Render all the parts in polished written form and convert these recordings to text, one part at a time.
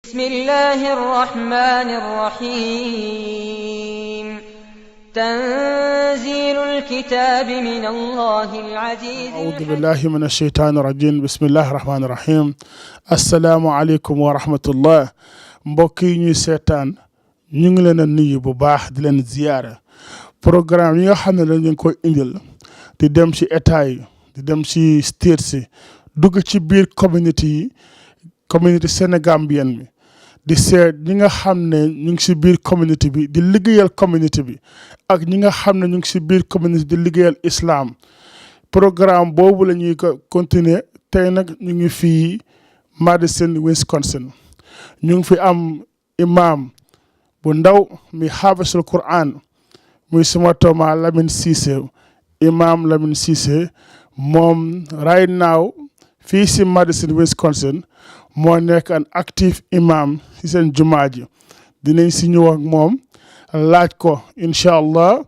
بسم الله الرحمن الرحيم تنزيل الكتاب من الله العزيز أعوذ بالله من الشيطان الرجيم بسم الله الرحمن الرحيم السلام عليكم ورحمة الله mbokki ñuy seetaan ñu ngi leen a nuyu bu baax di leen ziyaara programme yi nga xam ne dañ leen koy indil di dem ci état yi di dem ci state si dugg ci biir community sénégambienne bi di seet ñi nga xam ne ñu ngi ci biir community bi di liggéeyal community bi ak ñi nga xam ne ñu ngi ci biir community di liggéeyal islam programme boobu la ñuy ko continuer tey nag ñu ngi fii Madison Wisconsin ñu ngi fi am imam bu ndaw mi xaafisul Quran muy suma tooma Lamin Ceesay imam Lamin Ceesay moom right now fii si Madison Wisconsin moo nekk an active imam si seen jumaa ji dinañ si ñëw ak moom laaj ko incha allah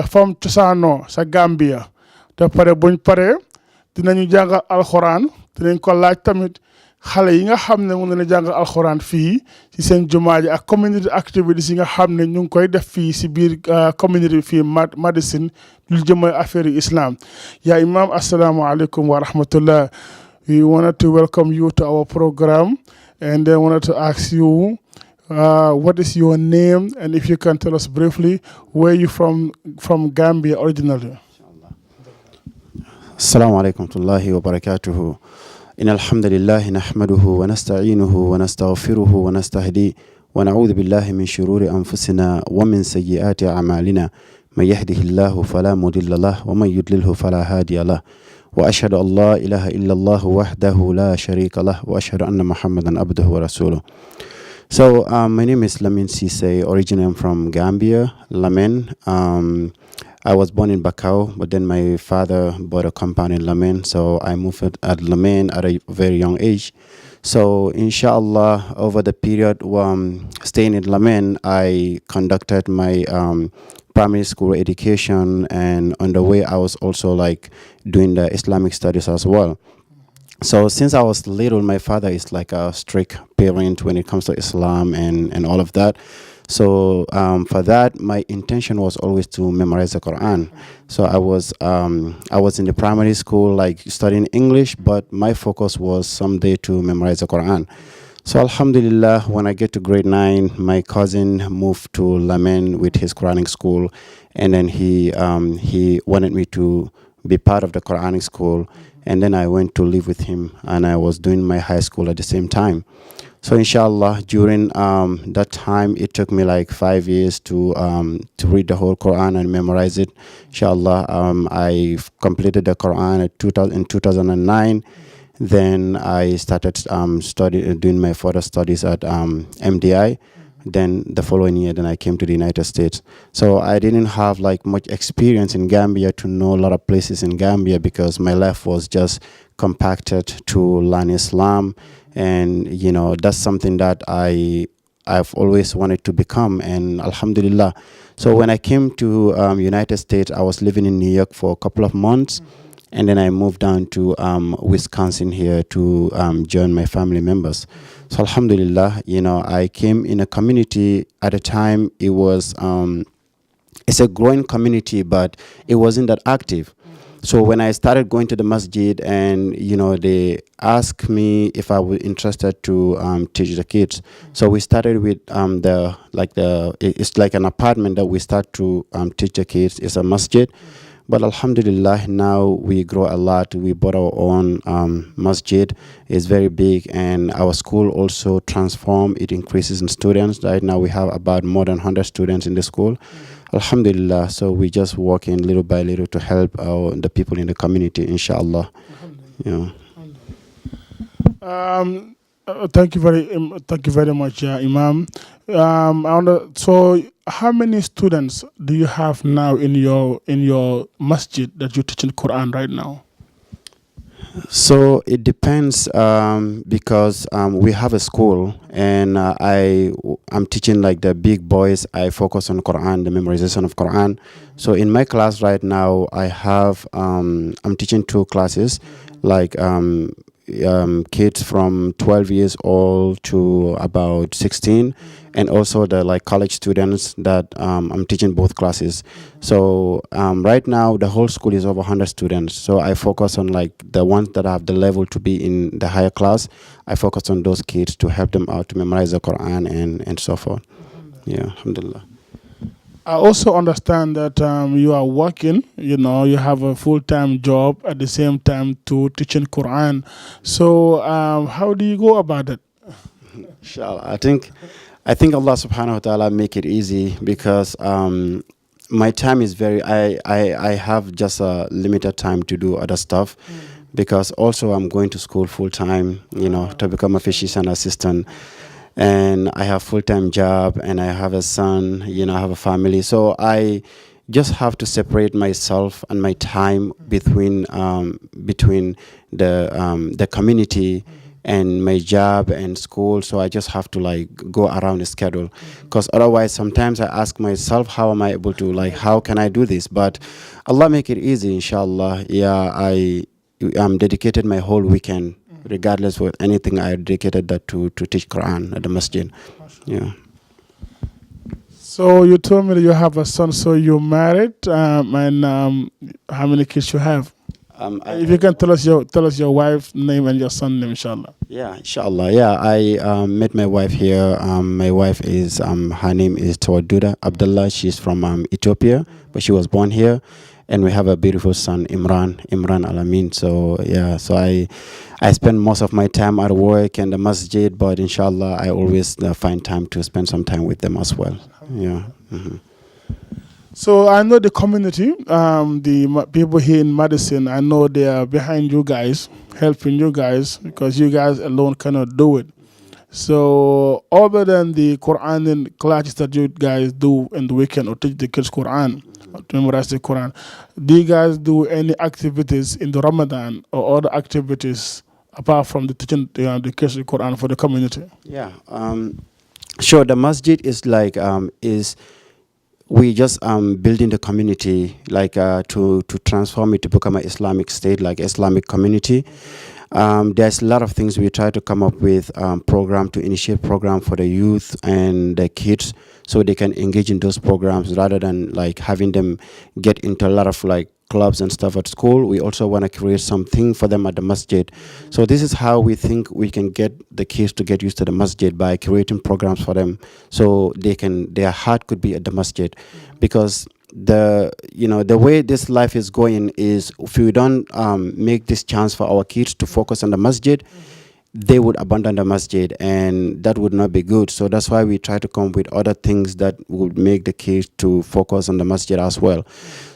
fam cosaanoo sa Gambia te pare buñ paree dinañu jàngal alxuraan dinañ ko laaj tamit xale yi nga xam ne mun na jàngal alxuraan fii si seen jumaa ji ak community activities yi nga xam ne ñu ngi koy def fii si biir community bi fii Madison lu jëmal affaire islam yaa imam assalamu alaikum wa rahmatullah. We wanted to welcome you to our program and then wanted to ask you what is your name and if you can tell us briefly where you from Gambia originally. Assalamu alaikum wa rahmatullahi wa barakatuhu. إن الحمد لله نحمده ونستعينه ونستغفره ونستهديه ونعوذ بالله من شرور أنفسنا ومن سيئات أعمالنا من يهده الله فلا مضل له ومن يضلله فلا هادي له وأشهد أن لا إله إلا الله وحده لا شريك له وأشهد أن محمدا عبده ورسوله. So my name is Lamin Ceesay. Originally I'm from Gambia, Lamin. I was born in Bakau, but then my father bought a compound in Lamin, so I moved at Lamin at a very young age. So inshallah, over the period staying in Lamin, I conducted my primary school education, and on the way I was also like doing the Islamic studies as well. So since I was little, my father is like a strict parent when it comes to Islam and all of that. So for that, my intention was always to memorize the Quran. So I was in the primary school, like studying English, but my focus was someday to memorize the Quran. So alhamdulillah, when I get to grade 9, my cousin moved to Lamin with his Quranic school, and then he wanted me to be part of the Quranic school, and then I went to live with him, and I was doing my high school at the same time. So inshallah, during that time, it took me like 5 years to read the whole Quran and memorize it. Inshallah, I completed the Quran in 2009. Then I started doing my further studies at MDI. Then the following year, then I came to the United States. So I didn't have like much experience in Gambia to know a lot of places in Gambia because my life was just compacted to learn Islam. And, you know, that's something that I've always wanted to become, and alhamdulillah. So when I came to United States, I was living in New York for a couple of months, and then I moved down to Wisconsin here to join my family members. So alhamdulillah, you know, I came in a community at a time. It was, it's a growing community, but it wasn't that active. So when I started going to the masjid, and you know, they asked me if I was interested to teach the kids. So we started with it's like an apartment that we start to teach the kids. It's a masjid, but alhamdulillah, now we grow a lot. We bought our own masjid. It's very big, and our school also transformed. It increases in students. Right now we have about more than 100 students in the school. Alhamdulillah, so we just working little by little to help the people in the community, inshallah. Yeah. Thank you very much, Imam. So how many students do you have now in your masjid that you teach in Quran right now? So it depends because we have a school, and I'm teaching like the big boys. I focus on Quran, the memorization of Quran. So in my class right now, I have I'm teaching 2 classes, like kids from 12 years old to about 16, and also the like college students that I'm teaching both classes. So right now the whole school is over 100 students. So I focus on like the ones that have the level to be in the higher class. I focus on those kids to help them out to memorize the Quran and so forth. Yeah, alhamdulillah. I also understand that you are working, you know, you have a full-time job at the same time to teaching Quran. So how do you go about it? Inshallah. I think Allah subhanahu wa ta'ala make it easy because my time is I have just a limited time to do other stuff because also I'm going to school full time, you know, to become a physician assistant. And I have full-time job and I have a son, you know, I have a family. So I just have to separate myself and my time between the community and my job and school. So I just have to like go around the schedule, because otherwise sometimes I ask myself, how am I able to, like, how can I do this? But Allah make it easy, inshallah. Yeah, I'm dedicated my whole weekend, regardless of anything. I dedicated that to teach Quran at the masjid. Yeah. So you told me that you have a son, so you're married, and how many kids you have? If you can tell us your wife's name and your son's name, inshallah. Yeah, inshallah. Yeah, I met my wife here. My wife is her name is Tawaduda Abdullah. She's from Ethiopia, but she was born here. And we have a beautiful son, Imam Lamin. So yeah, so I spend most of my time at work and the masjid, but inshallah I always find time to spend some time with them as well. Yeah. Mm-hmm. So I know the community, the people here in Madison, I know they are behind you guys, helping you guys, because you guys alone cannot do it. So other than the Quran classes that you guys do in the weekend or teach the kids Quran, to memorize the Quran, do you guys do any activities in the Ramadan or other activities apart from the teaching the kids the Quran for the community? Yeah, sure. The masjid is like we just building the community, like to transform it to become an Islamic state, like Islamic community. There's a lot of things we try to come up with, program to initiate program for the youth and the kids, so they can engage in those programs rather than like having them get into a lot of like clubs and stuff at school. We also want to create something for them at the masjid. So this is how we think we can get the kids to get used to the masjid, by creating programs for them, so their heart could be at the masjid. Because the way this life is going is, if we don't make this chance for our kids to focus on the masjid, they would abandon the masjid, and that would not be good. So that's why we try to come with other things that would make the kids to focus on the masjid as well.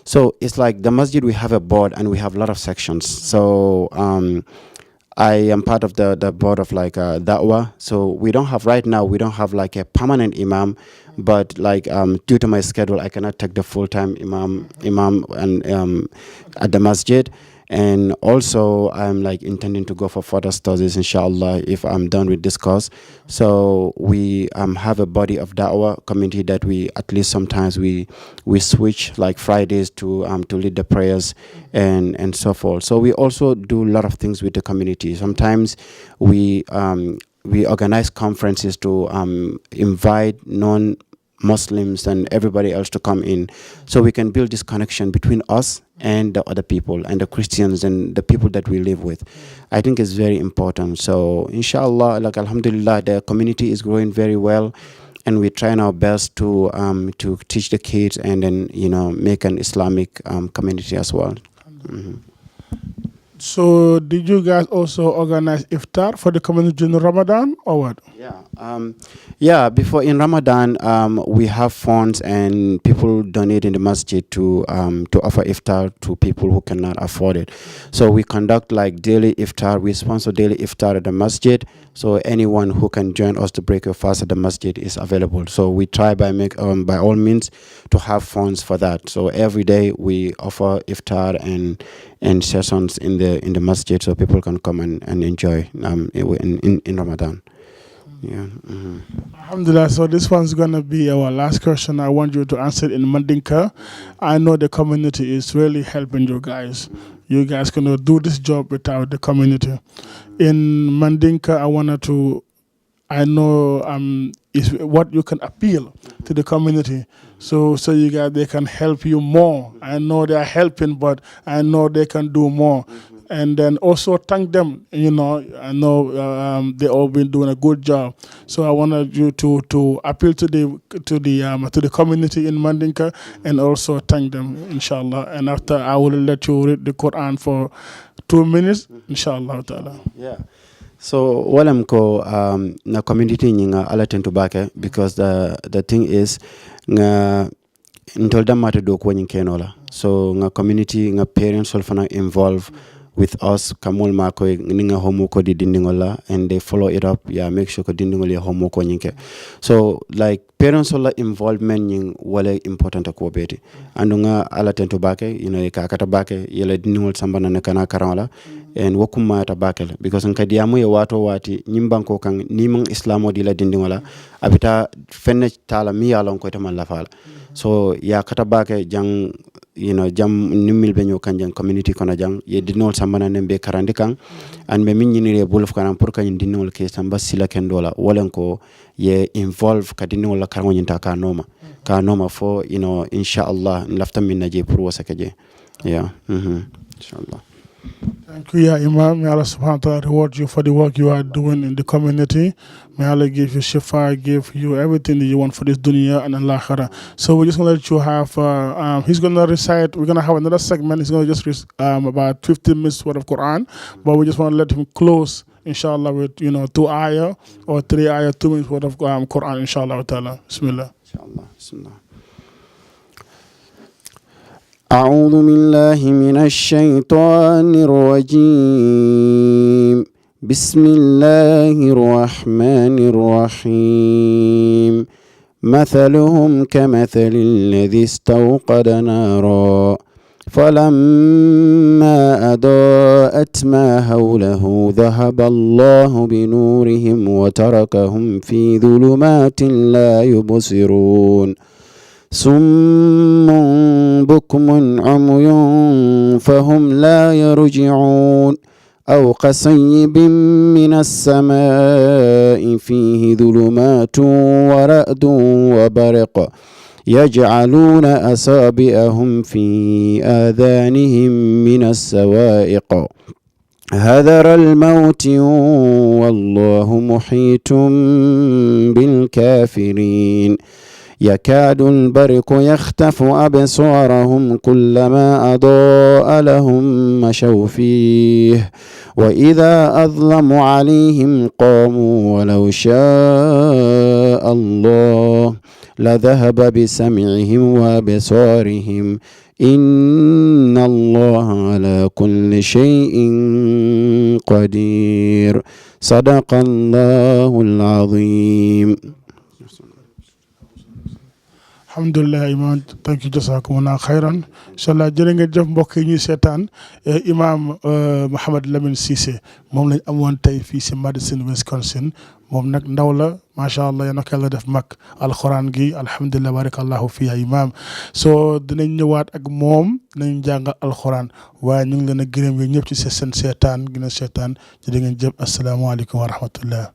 So it's like the masjid, we have a board and we have a lot of sections. So I am part of the board of like da'wah. So we don't have like a permanent imam, but like due to my schedule, I cannot take the full-time imam and at the masjid. And also I'm like intending to go for further studies, inshallah, if I'm done with this course. So we have a body of da'wah community that we at least sometimes we switch like Fridays to lead the prayers and so forth. So we also do a lot of things with the community. Sometimes we organize conferences to invite non-Muslims and everybody else to come in, so we can build this connection between us and the other people and the Christians and the people that we live with. I think it's very important. So inshallah, like alhamdulillah, the community is growing very well, and we're trying our best to teach the kids and then make an Islamic community as well. Mm-hmm. So did you guys also organize iftar for the community in Ramadan or what? Yeah. Before in Ramadan, we have funds and people donate in the masjid to offer iftar to people who cannot afford it. So we conduct like daily iftar. We sponsor daily iftar at the masjid. So anyone who can join us to break your fast at the masjid is available. So we try by all means to have funds for that. So every day we offer iftar and sessions in the masjid, so people can come and enjoy in Ramadan. Yeah. Mm-hmm. Alhamdulillah. So this one's gonna be our last question. I want you to answer it in Mandinka. I know the community is really helping you guys. you guys cannot do this job without the community. In Mandinka, I know is what you can appeal to the community. So you guys, they can help you more. I know they are helping, but I know they can do more. And then also thank them. I know they all been doing a good job. So I wanted you to appeal to the community in Mandinka and also thank them, inshallah. And after I will let you read the Quran for 2 minutes, inshallah ta'ala. Yeah. So walam ko na community nyinga ala tentu bake, because the thing is nga ntolda mate do ko kenola. So nga community nga parents will fana involve with us kamol mako ninga homo ko di dindingola, and they follow it up, make sure ko dindingol ya homo ko nyinke. So like parents wala involvement nying wala important ko beti andunga ala tento bake ka kata bake yele dindingol sambana ne kana karawala and wakuma ta bake, because nka diamu ye wato wati nyimbanko kan nimang islamo di la dindingola abita fenne tala mi yalon ko tamal la fala. So ya kata bake jang jam nimil benyo kanjang community kono jang ye dinol sambana nembe karandi kan an be min nyini re bulf kanam pour kan dinol ke samba sila kendola wolen ko ye involve ka dinol la karango nyinta ka noma fo inshallah lafta min naje pour wasakaje inshallah. Thank you, Imam. May Allah subhanahu wa ta'ala reward you for the work you are doing in the community. May Allah give you shifa, give you everything that you want for this dunya and al-akhirah. So we're just going to let you have, he's going to recite, we're going to have another segment. He's going to just about 15 minutes worth of Quran, but we just want to let him close, inshallah, with, 2 ayah or 3 ayah, 2 minutes worth of Quran, inshallah ta'ala. Bismillah. Inshallah. Bismillah. أعوذ بالله من الشيطان الرجيم بسم الله الرحمن الرحيم مثلهم كمثل الذي استوقد نارا فلما أضاءت ما حوله ذهب الله بنورهم وتركهم في ظلمات لا يبصرون صم بكم عمي فهم لا يرجعون أو كصيب من السماء فيه ظلمات ورعد وبرق يجعلون أصابعهم في آذانهم من الصواعق حذر الموت والله محيط بالكافرين يكاد البرق يخطف أبصارهم كلما أضاء لهم مشوا فيه وإذا أظلم عليهم قاموا ولو شاء الله لذهب بسمعهم وأبصارهم إن الله على كل شيء قدير صدق الله العظيم. Alhamdulillah, Imam, thank you, jazakumullah khairan. Inshallah, jërë ngeen jëf mbokk yi ñuy seetaan Imam Mohamed Lamin Ceesay moom lañ amoon tey fii si Madison, Wisconsin. moom nag ndaw la macha allah yal na ko Yàlla def mag alxuraan gi alhamdulilah barakallahu fiya Imam. so dinañ ñëwaat ak moom dinañ jàngal alxuraan waaye ñu ngi leen a gërëm yi ñëpp ci seen seetaan gën a seetaan jërë ngeen jëf asalaamaaleykum wa rahmatullah.